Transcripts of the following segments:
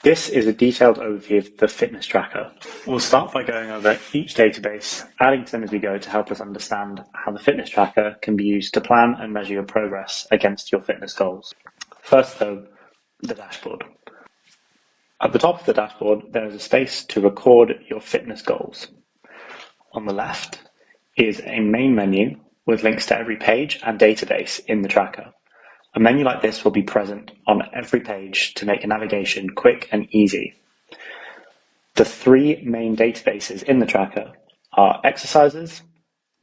This is a detailed overview of the fitness tracker. We'll start by going over each database, adding to them as we go to help us understand how the fitness tracker can be used to plan and measure your progress against your fitness goals. First though, the dashboard. At the top of the dashboard, there is a space to record your fitness goals. On the left is a main menu with links to every page and database in the tracker. A menu like this will be present on every page to make navigation quick and easy. The three main databases in the tracker are exercises,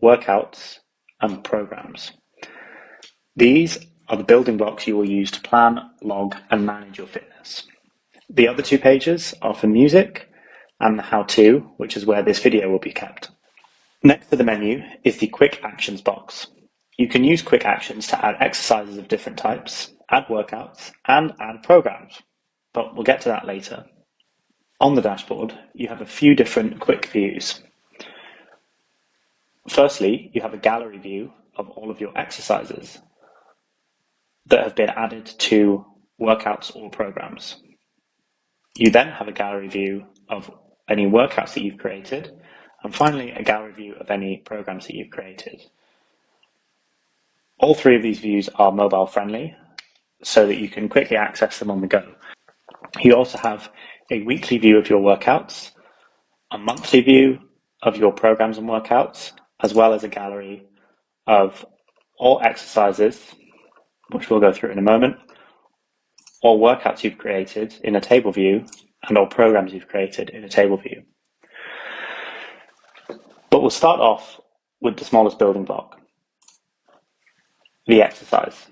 workouts, and programs. These are the building blocks you will use to plan, log, and manage your fitness. The other two pages are for music and the how-to, which is where this video will be kept. Next to the menu is the quick actions box. You can use quick actions to add exercises of different types, add workouts, and add programs, but we'll get to that later. On the dashboard, you have a few different quick views. Firstly, you have a gallery view of all of your exercises that have been added to workouts or programs. You then have a gallery view of any workouts that you've created, and finally a gallery view of any programs that you've created. All three of these views are mobile friendly, so that you can quickly access them on the go. You also have a weekly view of your workouts, a monthly view of your programs and workouts, as well as a gallery of all exercises, which we'll go through in a moment, all workouts you've created in a table view, and all programs you've created in a table view. But we'll start off with the smallest building block, the exercise.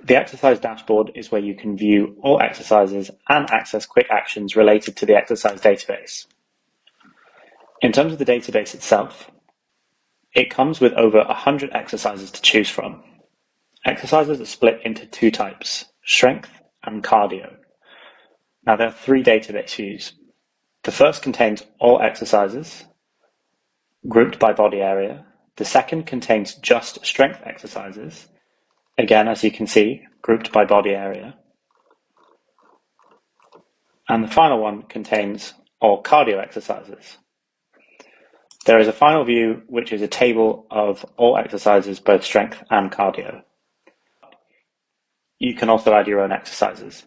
The exercise dashboard is where you can view all exercises and access quick actions related to the exercise database. In terms of the database itself, it comes with over 100 exercises to choose from. Exercises are split into two types, strength and cardio. Now there are three database views. The first contains all exercises grouped by body area. The second contains just strength exercises, again, as you can see, grouped by body area. And the final one contains all cardio exercises. There is a final view, which is a table of all exercises, both strength and cardio. You can also add your own exercises.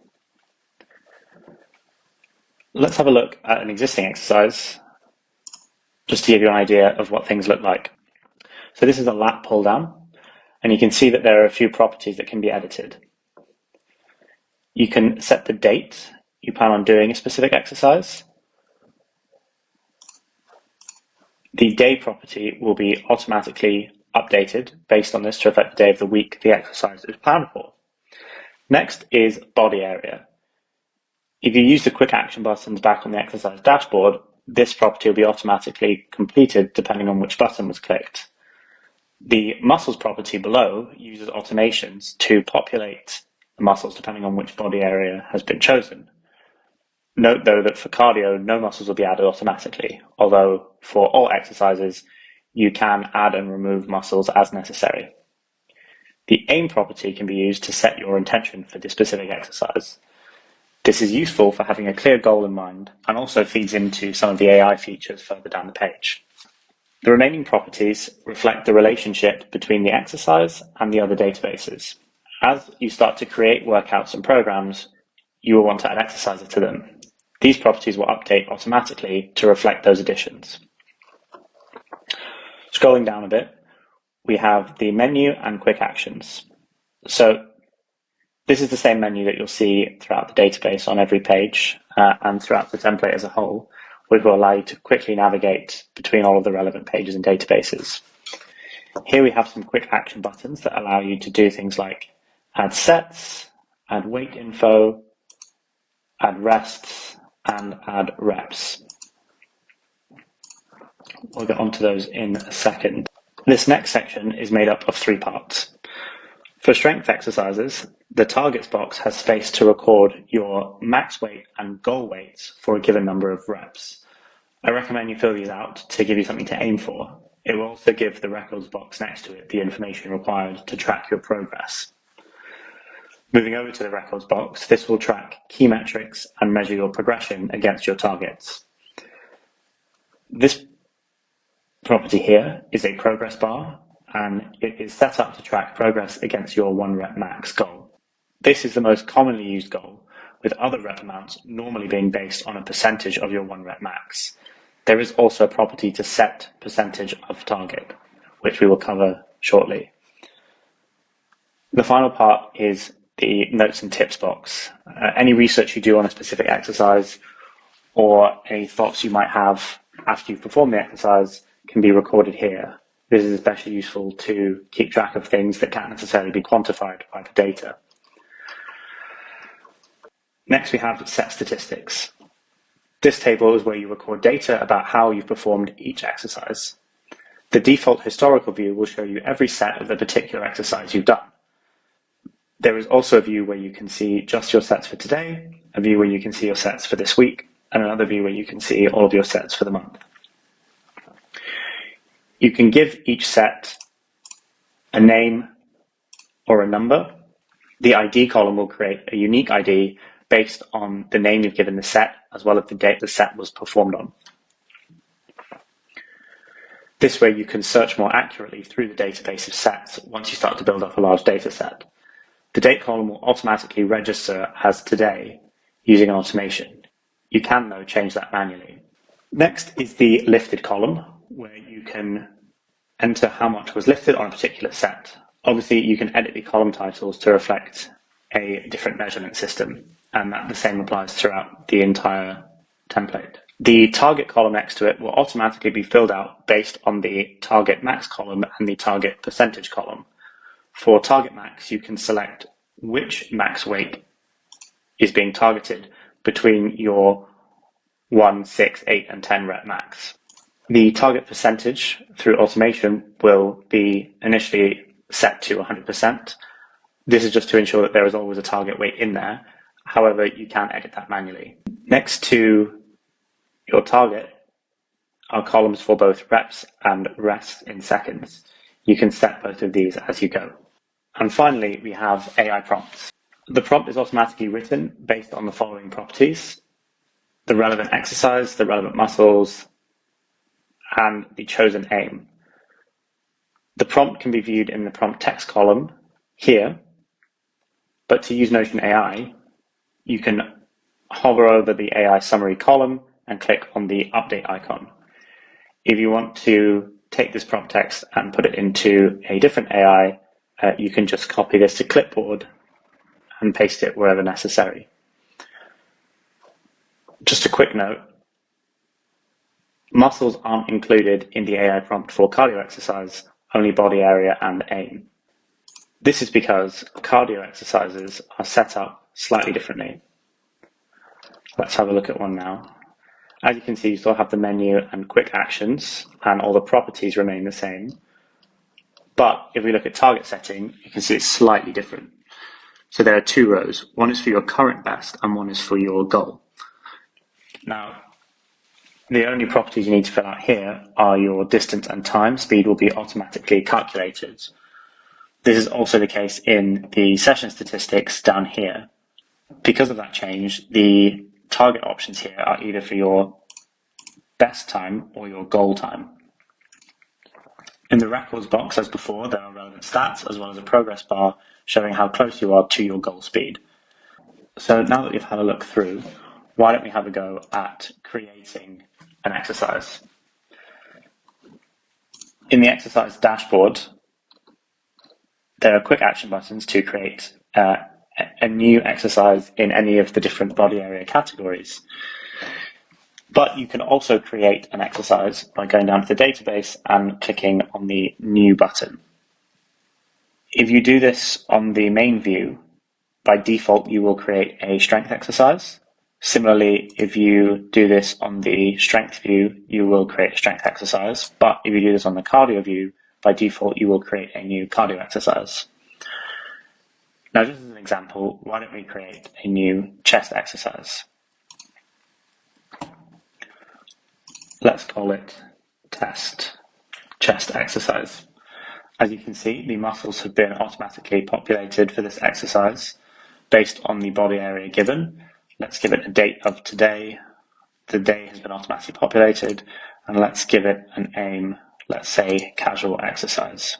Let's have a look at an existing exercise, just to give you an idea of what things look like. So this is a lat pull down, and you can see that there are a few properties that can be edited. You can set the date you plan on doing a specific exercise. The day property will be automatically updated based on this to reflect the day of the week the exercise is planned for. Next is body area. If you use the quick action buttons back on the exercise dashboard, this property will be automatically completed depending on which button was clicked. The muscles property below uses automations to populate the muscles depending on which body area has been chosen. Note though that for cardio, no muscles will be added automatically, although for all exercises, you can add and remove muscles as necessary. The aim property can be used to set your intention for this specific exercise. This is useful for having a clear goal in mind and also feeds into some of the AI features further down the page. The remaining properties reflect the relationship between the exercise and the other databases. As you start to create workouts and programs, you will want to add exercises to them. These properties will update automatically to reflect those additions. Scrolling down a bit, we have the menu and quick actions. So this is the same menu that you'll see throughout the database on every page and throughout the template as a whole, which will allow you to quickly navigate between all of the relevant pages and databases. Here we have some quick action buttons that allow you to do things like add sets, add weight info, add rests, and add reps. We'll get onto those in a second. This next section is made up of three parts. For strength exercises, the targets box has space to record your max weight and goal weights for a given number of reps. I recommend you fill these out to give you something to aim for. It will also give the records box next to it the information required to track your progress. Moving over to the records box, this will track key metrics and measure your progression against your targets. This property here is a progress bar, and it is set up to track progress against your 1 rep max goal. This is the most commonly used goal, with other rep amounts normally being based on a percentage of your 1 rep max. There is also a property to set percentage of target, which we will cover shortly. The final part is the notes and tips box. Any research you do on a specific exercise or any thoughts you might have after you've performed the exercise can be recorded here. This is especially useful to keep track of things that can't necessarily be quantified by the data. Next, we have set statistics. This table is where you record data about how you've performed each exercise. The default historical view will show you every set of the particular exercise you've done. There is also a view where you can see just your sets for today, a view where you can see your sets for this week, and another view where you can see all of your sets for the month. You can give each set a name or a number. The ID column will create a unique ID based on the name you've given the set, as well as the date the set was performed on. This way you can search more accurately through the database of sets once you start to build up a large data set. The date column will automatically register as today using an automation. You can, though, change that manually. Next is the lifted column, where you can enter how much was lifted on a particular set. Obviously, you can edit the column titles to reflect a different measurement system, and that the same applies throughout the entire template. The target column next to it will automatically be filled out based on the target max column and the target percentage column. For target max, you can select which max weight is being targeted between your 1, 6, 8, and 10 rep max. The target percentage through automation will be initially set to 100%. This is just to ensure that there is always a target weight in there. However, you can edit that manually. Next to your target are columns for both reps and rest in seconds. You can set both of these as you go. And finally, we have AI prompts. The prompt is automatically written based on the following properties: the relevant exercise, the relevant muscles, and the chosen aim. The prompt can be viewed in the prompt text column here, but to use Notion AI, you can hover over the AI summary column and click on the update icon. If you want to take this prompt text and put it into a different AI, you can just copy this to clipboard and paste it wherever necessary. Just a quick note, muscles aren't included in the AI prompt for cardio exercise, only body area and aim. This is because cardio exercises are set up slightly differently. Let's have a look at one now. As you can see, you still have the menu and quick actions, and all the properties remain the same. But if we look at target setting, you can see it's slightly different. So there are two rows. One is for your current best and one is for your goal. Now, the only properties you need to fill out here are your distance and time. Speed will be automatically calculated. This is also the case in the session statistics down here. Because of that change, the target options here are either for your best time or your goal time. In the records box, as before, there are relevant stats as well as a progress bar showing how close you are to your goal speed. So now that we've had a look through, why don't we have a go at creating an exercise? In the exercise dashboard, there are quick action buttons to create a new exercise in any of the different body area categories. But you can also create an exercise by going down to the database and clicking on the New button. If you do this on the main view, by default you will create a strength exercise. Similarly, if you do this on the strength view, you will create a strength exercise. But if you do this on the cardio view, by default you will create a new cardio exercise. Now, just as an example, why don't we create a new chest exercise? Let's call it test chest exercise. As you can see, the muscles have been automatically populated for this exercise. based on the body area given. Let's give it a date of today. The day has been automatically populated, and let's give it an aim, let's say casual exercise.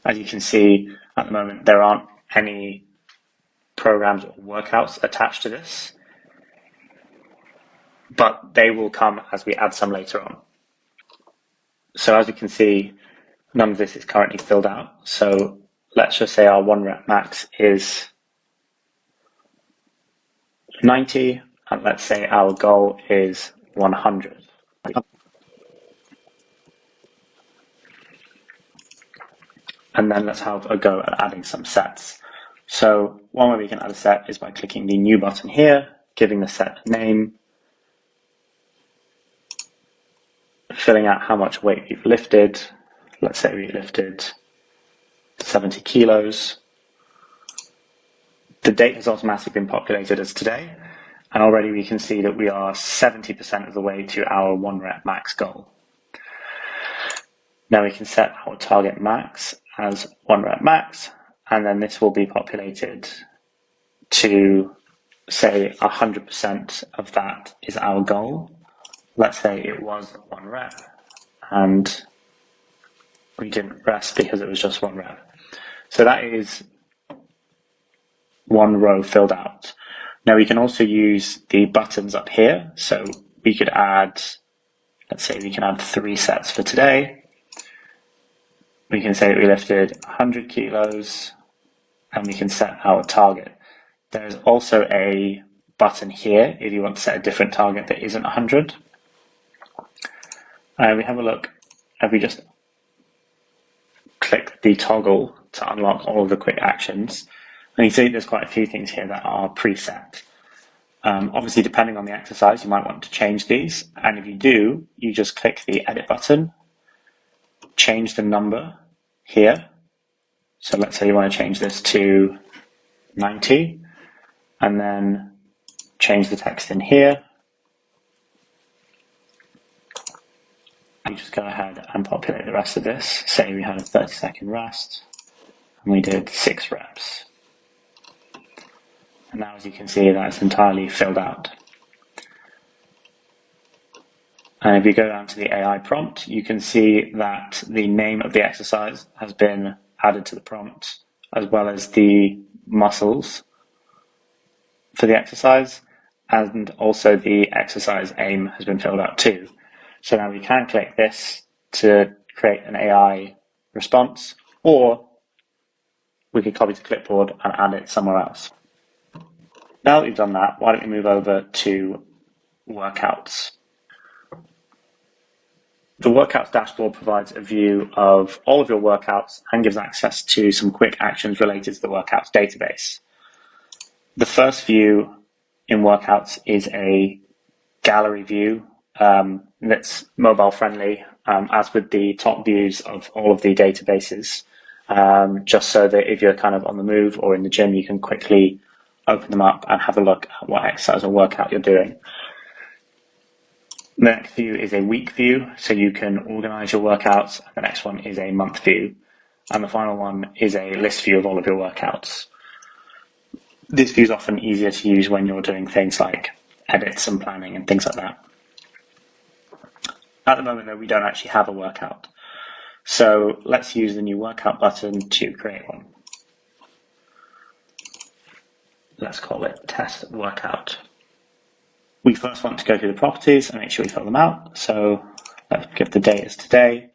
As you can see, at the moment, there aren't any programs or workouts attached to this, but they will come as we add some later on. So as you can see, none of this is currently filled out. So let's just say our 1 rep max is 90, and let's say our goal is 100. And then let's have a go at adding some sets. So one way we can add a set is by clicking the new button here, giving the set a name, filling out how much weight we've lifted. Let's say we lifted 70 kilos. The date has automatically been populated as today, and already we can see that we are 70% of the way to our 1 rep max goal. Now we can set our target max as 1 rep max, and then this will be populated to say 100% of that is our goal. Let's say it was 1 rep and we didn't rest because it was just 1 rep. So that is 1 row filled out. Now we can also use the buttons up here. So we could add, let's say we can add 3 sets for today. We can say we lifted 100 kilos and we can set our target. There's also a button here if you want to set a different target that isn't 100. We have a look, if we just click the toggle to unlock all of the quick actions, and you see there's quite a few things here that are preset. Obviously, depending on the exercise, you might want to change these, and if you do, you just click the edit button, change the number here. So let's say you want to change this to 90, and then change the text in here. You just go ahead and populate the rest of this. Say we had a 30-second rest, and we did 6 reps. And now, as you can see, that's entirely filled out. And if you go down to the AI prompt, you can see that the name of the exercise has been added to the prompt, as well as the muscles for the exercise, and also the exercise aim has been filled out too. So now we can click this to create an AI response, or we can copy to clipboard and add it somewhere else. Now that we've done that, why don't we move over to workouts? The workouts dashboard provides a view of all of your workouts and gives access to some quick actions related to the workouts database. The first view in workouts is a gallery view that's mobile friendly, as with the top views of all of the databases, just so that if you're kind of on the move or in the gym, you can quickly open them up and have a look at what exercise or workout you're doing. The next view is a week view, so you can organize your workouts. The next one is a month view. And the final one is a list view of all of your workouts. This view is often easier to use when you're doing things like edits and planning and things like that. At the moment, though, we don't actually have a workout. So let's use the new workout button to create one. Let's call it test workout. We first want to go through the properties and make sure we fill them out. So let's give the day as today.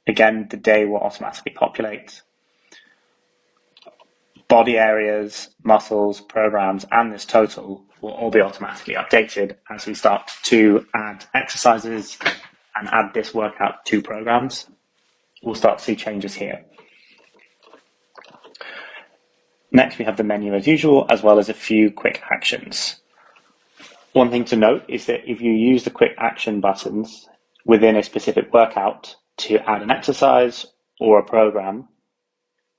Again, the day will automatically populate. Body areas, muscles, programs, and this total will all be automatically updated as we start to add exercises and add this workout to programs. We'll start to see changes here. Next, we have the menu as usual, as well as a few quick actions. One thing to note is that if you use the quick action buttons within a specific workout to add an exercise or a program,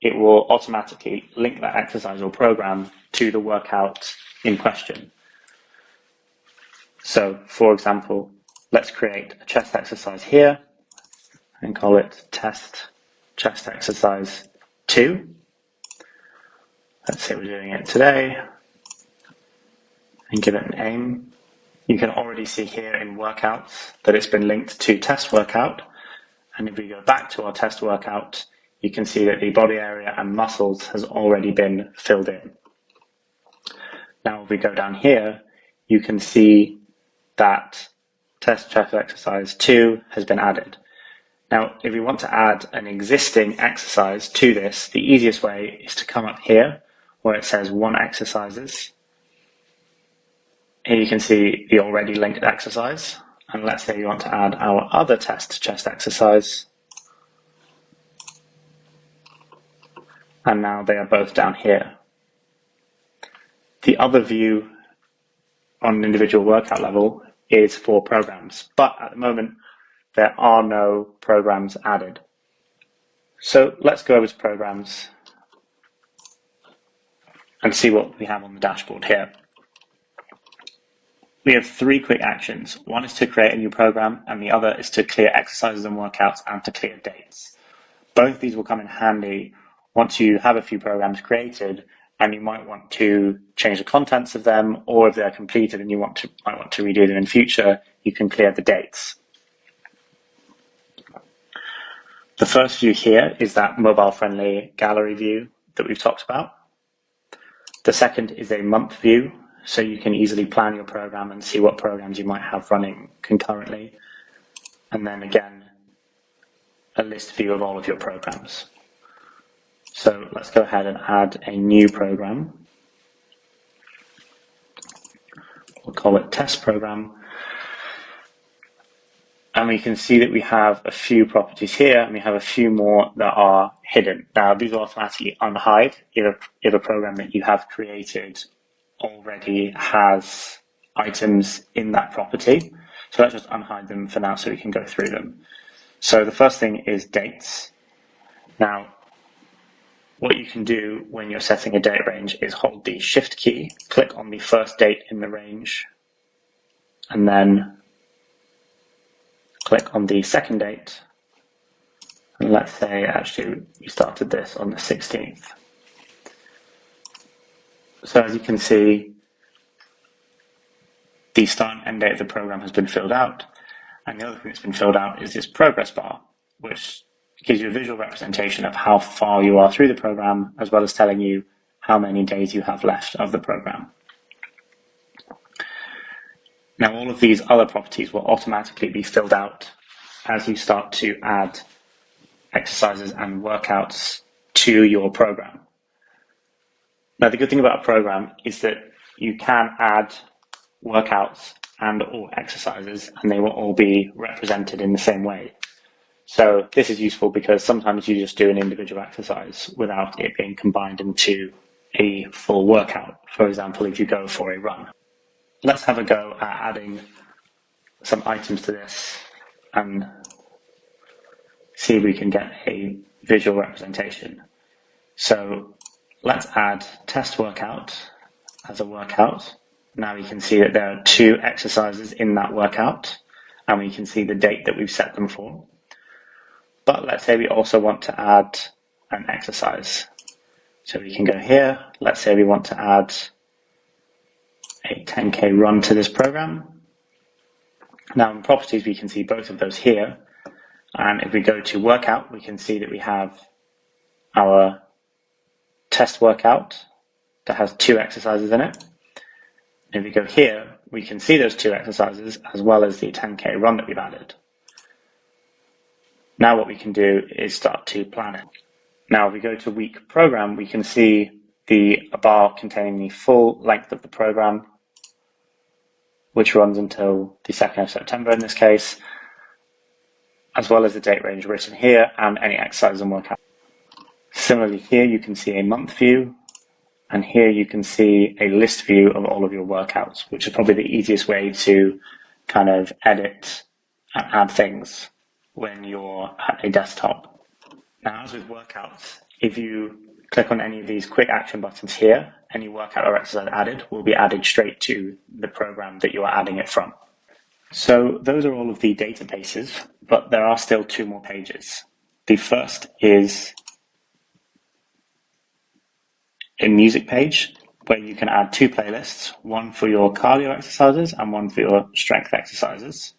it will automatically link that exercise or program to the workout in question. So, for example, let's create a chest exercise here and call it test chest exercise 2. Let's say we're doing it today. and give it an aim. You can already see here in workouts that it's been linked to test workout. And if we go back to our test workout, you can see that the body area and muscles has already been filled in. Now, if we go down here, you can see that test chest exercise 2 has been added. Now, if we want to add an existing exercise to this, the easiest way is to come up here where it says 1 exercises. Here you can see the already linked exercise. And let's say you want to add our other test chest exercise. And now they are both down here. The other view on an individual workout level is for programs, but at the moment there are no programs added. So let's go over to programs and see what we have on the dashboard here. We have 3 quick actions. One is to create a new program, and the other is to clear exercises and workouts and to clear dates. Both of these will come in handy once you have a few programs created and you might want to change the contents of them, or if they're completed and you might want to redo them in future, you can clear the dates. The first view here is that mobile-friendly gallery view that we've talked about. The second is a month view, so you can easily plan your program and see what programs you might have running concurrently. And then again, a list view of all of your programs. So let's go ahead and add a new program. We'll call it test program. And we can see that we have a few properties here, and we have a few more that are hidden. Now, these will automatically unhide if a program that you have created already has items in that property. So let's just unhide them for now so we can go through them. So the first thing is dates. Now, what you can do when you're setting a date range is hold the Shift key, click on the first date in the range, and then click on the second date. And let's say actually we started this on the 16th. So as you can see, the start and end date of the program has been filled out. And the other thing that's been filled out is this progress bar, which gives you a visual representation of how far you are through the program, as well as telling you how many days you have left of the program. Now, all of these other properties will automatically be filled out as you start to add exercises and workouts to your program. Now, the good thing about a program is that you can add workouts and or exercises, and they will all be represented in the same way. So this is useful because sometimes you just do an individual exercise without it being combined into a full workout. For example, if you go for a run. Let's have a go at adding some items to this and see if we can get a visual representation. So let's add test workout as a workout. Now we can see that there are 2 exercises in that workout, and we can see the date that we've set them for. But let's say we also want to add an exercise. So we can go here. Let's say we want to add a 10K run to this program. Now in properties, we can see both of those here. And if we go to workout, we can see that we have our test workout that has 2 exercises in it. If we go here, we can see those 2 exercises as well as the 10K run that we've added. Now what we can do is start to plan it. Now if we go to week program, we can see a bar containing the full length of the program, which runs until the 2nd of September in this case, as well as the date range written here and any exercises and workouts. Similarly here you can see a month view, and here you can see a list view of all of your workouts, which is probably the easiest way to kind of edit and add things when you're at a desktop. Now, as with workouts, if you click on any of these quick action buttons here, any workout or exercise added will be added straight to the program that you are adding it from. So those are all of the databases, but there are still 2 more pages. The first is a music page where you can add two playlists, one for your cardio exercises and one for your strength exercises.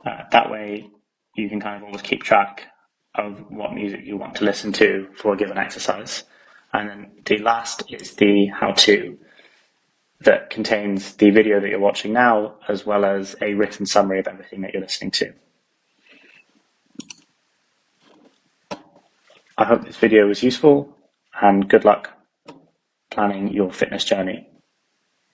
That way you can kind of always keep track of what music you want to listen to for a given exercise. And then the last is the how-to that contains the video that you're watching now, as well as a written summary of everything that you're listening to. I hope this video was useful, and good luck planning your fitness journey.